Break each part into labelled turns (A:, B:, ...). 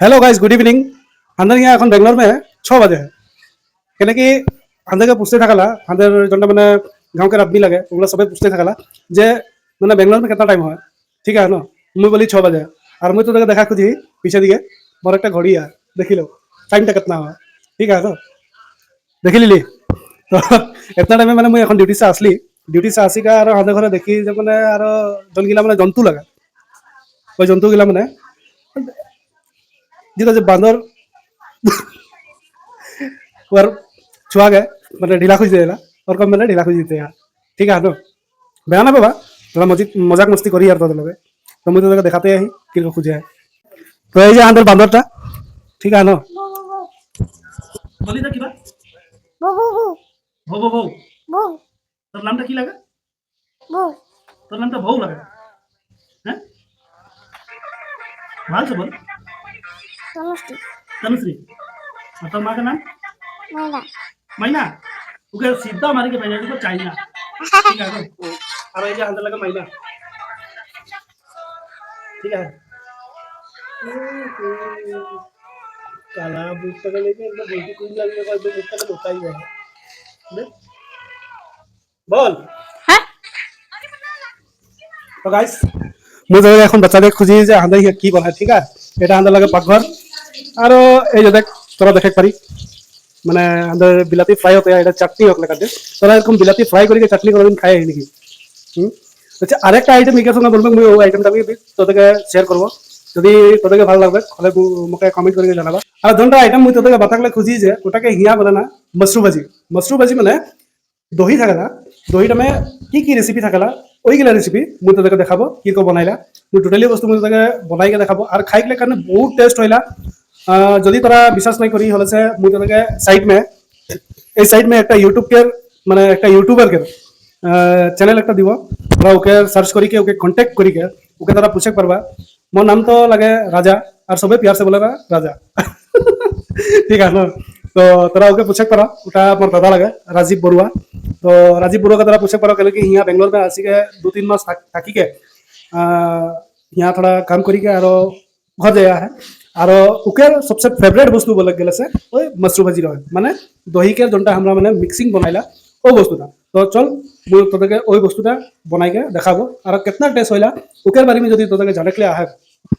A: Hello guys, good evening. अंदर यहाँ এখন बेंगलोर में 6 बजे है। कहने कि अंदर के पूछते थकला अंदर जो मैंने गाँव के आदमी लगे वो सब पूछते थकला जे मैंने बेंगलोर में कितना टाइम है। ठीक है ना। मुझे बोली 6 बजे और मुझे तो देखा खुद ही पीछे दिए मोर एक घड़ी है। देखी लो टाइम कितना हुआ। ठीक है ना। देखी ली तो इतना टाइम मैंने मुझे ड्यूटी से आसिका और आधे घरे देखी जो मैंने और जनगिला मैंने जंतु लगा ওই জন্তুগিলা মানে যেটা যে বান্দর और छुआ गए मतलब ढीला खुज देला और कम मैंने ढीला खुज देते हैं। ठीक है ना। बेया ना बाबा थोड़ा मजाक मस्ती करी यार तो लगे तो मुझे तो देखाते ही कि खुजे है। तो ये आंदर बांदरटा ठीक है ना। বলি না কিবা ভৌ ভৌ ভৌ তোর নামটা কি লাগে? তোর নামটা ভৌ লাগে? হ্যাঁ ভালো বল।
B: तनुश्री
A: तनुश्री और তোর মার নাম
B: मैना
A: माइना। ओके सीधा मारी के पहले को चाइना। ठीक है ना। और ये अंदर लगा माइना। ठीक है। काला बूट का लेके एकदम बोलती कुछ लगने का एकदम बूट का होता ही है। बोल
B: हाँ
A: तो गाइस मुझे এখন বাচ্চাদের খুঁজি যে আন্দার কি বনায়। ঠিক আছে এটা আন্দার লাগে পাকঘর আর এই যে দেখ তোরা দেখে পারি মানে আন্দার বিলাতি ফ্রাই হতে এটা চাটনি হোক লাগাতে তোরা এরকম বিলাতি ফ্রাই করে চাটনি কোনোদিন খাই নাকি? আচ্ছা আরেকটা আইটেম ইকে সঙ্গে বলবো মুই ওই আইটেমটা আমি তোদেরকে শেয়ার করবো যদি তোদেরকে ভালো লাগবে তাহলে মোকে কমেন্ট করে জানাবা। আর দুটা আইটেম মুই তোদেরকে বাতাকলে খুঁজি যে ওটাকে হিয়া বলে না মশরু ভাজি মানে দহি থাকেলা দহিটা মে কি রেসিপি থাকেলা ওইগুলা রেসিপি মুই তোদেরকে দেখাবো কি কো বনাইলা মুই টোটালি বস্তু মুই তোদেরকে বনাইকে দেখাবো আর খাইলে কারণে বহুত টেস্ট হইলা। যদি তোরা বিশ্বাস নাই করি হলে মুই তোদেরকে সাইড মে একটা यूट्यूब के মানে একটা यूट्यूबर के चैनल एक দিব তোরা ওকে সার্চ করি के ওকে कांटेक्ट करी के ওকে তোরা पूछे पारबा मोर नाम तो लगे राजा और सबे प्यार से बोलेगा राजा। ठीक है ना। तो তোরা ওকে पूछे पारा ওটা मोर दादा लगे राजीव बरुआ। तो राजीव बरुआ का তোরা पूछे पारा कि यहाँ बेंगलोर में आसी के 2-3 मास থাকি के यहाँ थोड़ा काम करी के और घर जाया है और ओके सबसे फेवरेट वस्तु बोले गले से ওই मशरूम भाजी रहे মানে দহি के जोनटा हमरा माने मिक्सिंग बनाइला ओ वस्तुटा। तो चल मुझे তোদেরকে ওই বস্তুটা বনাইকে দেখাবো আর कितना टेस्ट হইলা ওকের बारे में যদি তোদেরকে জানে के आहे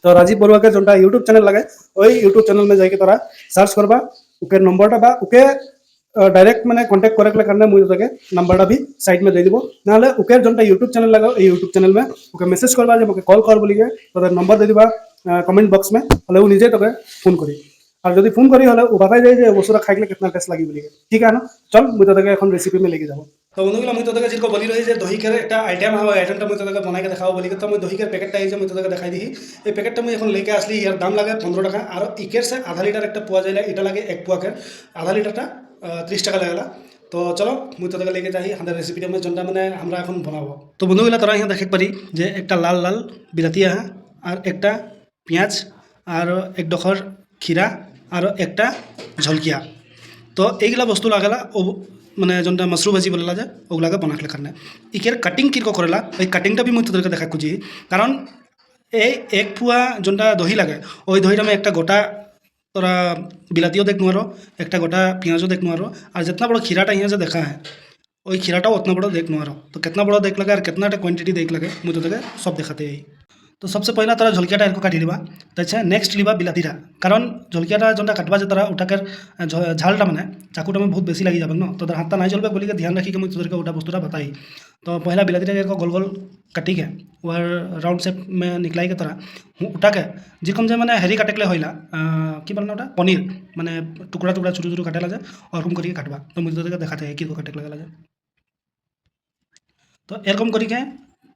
A: तो राजीव बरुआ के जोनटा यूट्यूब चैनल लगे ওই यूट्यूब चैनल में जाके तोरा सर्च करबा ओके नंबरटा बा ओके डायरेक्ट मैंने कांटेक्ट करे करने मुझे তোদেরকে नंबरटा भी साइड में दे দিব নাহলে ওকে जोनटा यूट्यूब चैनल लगा এই यूट्यूब चैनल में ओके मैसेज करबा যে মোকে কল কর বলিকে তোদের नंबर दे দিবা कमेंट बॉक्स में হলে ও নিজে তোকে ফোন করি और যদি ফোন করি হলে ও বাতাই যায় যে বস্তুটা খাইলে कितना टेस्ट লাগি বলিকে। ঠিক আছে না। চল মুই তোদেরকে এখন রেসিপি में लेके যাব। तो বন্ধুগুলো মুই তোদেরকে যেরকম বলি রহি যে দহিকের একটা আইটেম হবে আইটেমটা মুই তোদেরকে বনাইকে দেখাবো বলি তো মুই দহিকের প্যাকেটটা এই যে মুই তোদেরকে দেখাই দিই এই প্যাকেটটা মুই এখন লেকে আসলি ইয়ার দাম লাগে 15 টাকা আর ইকের সে আধা লিটার একটা পোয়া যায় এটা লাগে 1 পোয়াকে আধা লিটারটা 30 টাকা লাগলা। তো চলো মুই তোদেরকে লেকে যাই আমাদের রেসিপিটা में जोनটা মানে আমরা এখন বানাবো। তো বন্ধুগুলো তোরা यहाँ দেখতে পারি যে একটা লাল লাল বিলাতি আছে আর একটা পেঁয়াজ আর এক ডখর खीरा और एक झलकिया। तो এইগুলা বস্তু লাগেলা ও মানে जोनटा मशरूम भाजी बोलेला যে ওগুলাকে বনাকলে কারণে ইকের কাটিং কিরকম করেলা এই কাটিংটা भी মুই তোদেরকে দেখা খুঁজি কারণ এই এক ফুয়া जोनटा দহি লাগে ওই দহিটা আমি একটা গোটা তোরা বিলাতিও দেখ নোয়ারো একটা গোটা পেঁয়াজও দেখ নোয়ারো আর जितना बड़ा खीराटा यहाँ से देखा है ওই खीराटाও उतना बड़ा देख নোয়ারো तो कितना बड़ा देख लगे और कितना क्वांटिटी देख लगे मुझे তোদেরকে सब देखाते हैं। तो सबसे पहला तारा झलकियाटा एरको काटी लिबा ताछे नेक्स्ट लिबा बिलातीटा कारण झलकियाटा जोनटा काटबा जे तारा उठाकर झालटा माने चाकुटा में बहुत बेसी लगी जाबे न तो हाथटा नहीं चलबे बोली के ध्यान रखी के मुझे तोरके उठा वस्तुटा बताई। तो पहला बिलातीटा एरको गोल गोल काटी के और राउंड शेप में निकलाई के तारा उठा के जेरकम जे माने हेरी काटेले हइला कि बोलना ओटा पनीर माने टुकड़ा टुकड़ा छोटो छोटो काटेला जाए और रकम करी काटबा तो मुझे तोरके देखाते हैं कि को काटे लागला जाए। तो एरकम करी के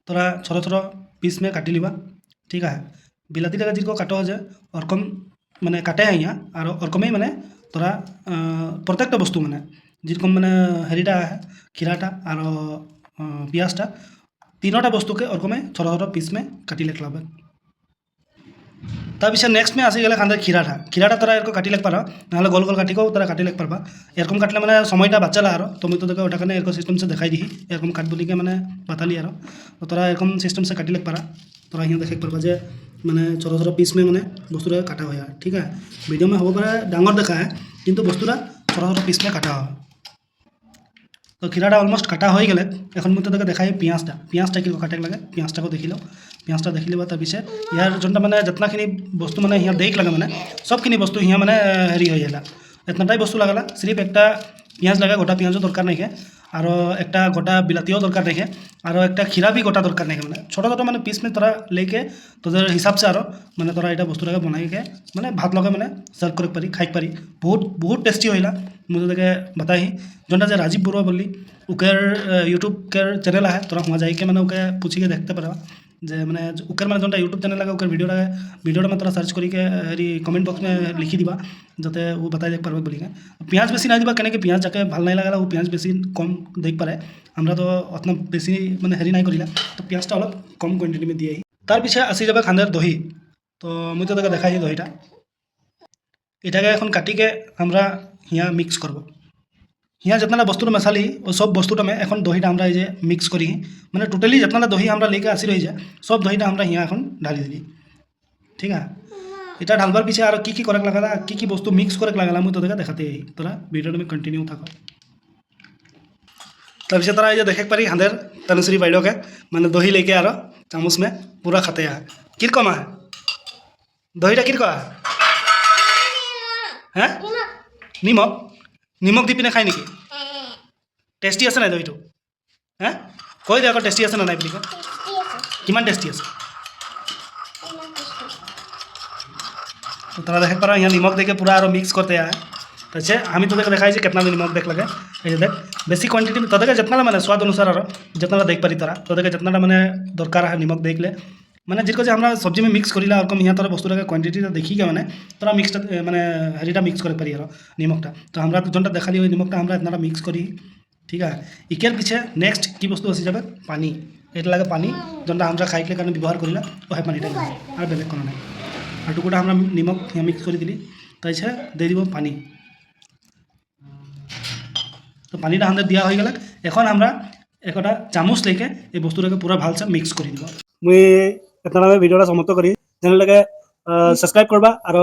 A: तोरा छोटा छोटा पीस में काटी लिबा। ठीक है बिलाती टाका जिरको काटा जाए और कम माने काटे हैं यहाँ और कमें माने तोरा प्रत्येकटा बस्तु माने जिरकम माने हेरीटा है खीराटा और पियाजटा तीनोटा बस्तु के और कमें छोटा छोटा पीस में काटी लेक लाबे। तार पिछे नेक्स्ट में आसी गले खान खीराटा तोरा एरको काटी लेक पारा ना गोल गोल काटिको तोरा काटी लेक पारबा एरकम काटले माने সময়টা বাঁচালা আর तो मुझे तो ওটা কারণে এরকম सिस्टम से देखाई दी एरकम काट बोली के माने बताली और तो तोरा एरकम सिस्टम से काटी लेक पारा तोरा यहाँ देखे पारबा जे মানে ছোটো ছোটো পিस में মানে বস্তুটা কাটা হয় আর ঠিক আছে ভিডিও में হ'ব পাৰে ডাঙৰ দেখা হয় কিন্তু বস্তুটা ছোটো ছোটো পিस में কাটা হয় তো খিরাটা অলমোস্ট কাটা হয়ে গেলে এখন মধ্যে তোকে দেখাই পিঁয়াজটা কি কাটে লাগে পিঁয়াজটাকে দেখি লও পিঁয়াজটা দেখি লবা তার পিছে ইয়ার যোনটা মানে যতনাখিনি বস্তু মানে হিয়া দেখ লাগে মানে সবখিনি বস্তু হিয়া মানে হেৰি হৈ গেলা এতনাটাই বস্তু লাগালা সির্ফ একটা পিঁয়াজ লাগা গোটা পিঁয়াজও দরকার নাই আর একটা গোটা বিলাতিও দরকার নাই আর একটা খিরা भी গোটা দরকার নাই মানে ছোটো ছোটো মানে পিস में তোরা लेके তোদের হিসাব से আর মানে তোরা এটা বস্তুটাকে বনাইকে মানে ভাত লগে মানে সার্ভ করে পারি খাই পারি বহুত বহুত টেস্টি হইলা मुझे देखे बताई जोनटा जे राजीव बरुआ बोली उकेर यूट्यूब के चैनल है तोरा वहाँ जाके मैंने उके पूछी के देखते पारा जे मैंने उकेर मैंने जोनटा यूट्यूब चैनल लगा उकेर वीडियो में तोरा सर्च करी के हेरी कमेंट बॉक्स में लिखी दिबा जाते वो बताई देख पारबे बोली के पियाज बेसी ना दिबा कने कि पियाज जाके ভাল নাই लागाला वो पियाज बेसी कम देख पारे আমরা তো অতনা বেশি মানে হেৰি নাই করিলা তো পিঁয়াজটা অলপ কম কোয়ান্টিটি में দিয়ে তার পিছে আসি যাবে খান্দার দহি তো মুই তো তোকে দেখাই দহিটা এটাকে এখন কাটিকে আমরা হিয়া মিক্স করব হিয়া जितना বস্তুটা मसाली वो सब বস্তুটা में এখন দহিটা আমরা এই যে মিক্স করি মানে টোটালি जितना দহি আমরা लेके আসি রই যায় সব দহিটা আমরা হিয়া এখন ঢালি দিলি ঠিক আছে এটা ঢালবার পিছে আর কি কি করে লাগালা কি কি বস্তু মিক্স করে লাগালা মুই তোদেরকে দেখাতে তোরা ভিডিওটা में कंटिन्यू থাকো तभी तरह ये देखे पारी हांदेर तनुश्री बाइडो के मैंने दही लेके आ चामच में पूरा खाते हैं किरकमा है दहीटा किरका है निमक निमक दी पिने खाई निकी टेस्टी आसे ना दहीटो हाँ কৈ দে আকৌ টেষ্টি আছে না নাই বুলি কিমান টেষ্টি আছে तो तोरा देख पा यहाँ निमक देके पूरा और मिक्स करते हैं तो हमें तो देखा कितना भी निमक देख लगे ये देख बेसी क्वांटिटी में तोदेके जितना मैंने स्वाद अनुसार और जितना देख पारी तारा तोदेके जितना मैंने दरकार है निमक देख ले मैंने जिसको जो हमारा सब्जी में मिक्स करिला और कम यहाँ तरह बस्तुटा क्वांटिटी देखी के मैंने तोरा मिक्स मैंने हेरिटा मिक्स कर पारी और निमकटा तो हमारा जोनटा देखा ली निमकटा हमारा इतना मिक्स करी ठीक है इकेर पीछे नेक्स्ट की बस्तु आसी जाए पानी ये लगे पानी जोनटा हमारा खाइके कारण व्यवहार करिला वह पानीटा और बेलेग कोनो नहीं और टुकुटा हमारा निमक यहाँ मिक्स कर दिली तो दे दी पानी तो पानीटा हम दिया हो गल एन हमारा एक चामच लेके ये बस्तुटाके पूरा भाल से मिक्स कर दी मुई इतना भिडिओटा समाप्त करी चैनल सब्सक्राइब करबा और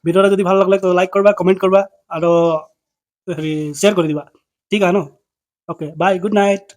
A: भिडिओटा जो भल लगे तो लाइक करबा कमेंट करबा और शेयर कर दिबा ठीक है न ओके बाय गुड नाइट।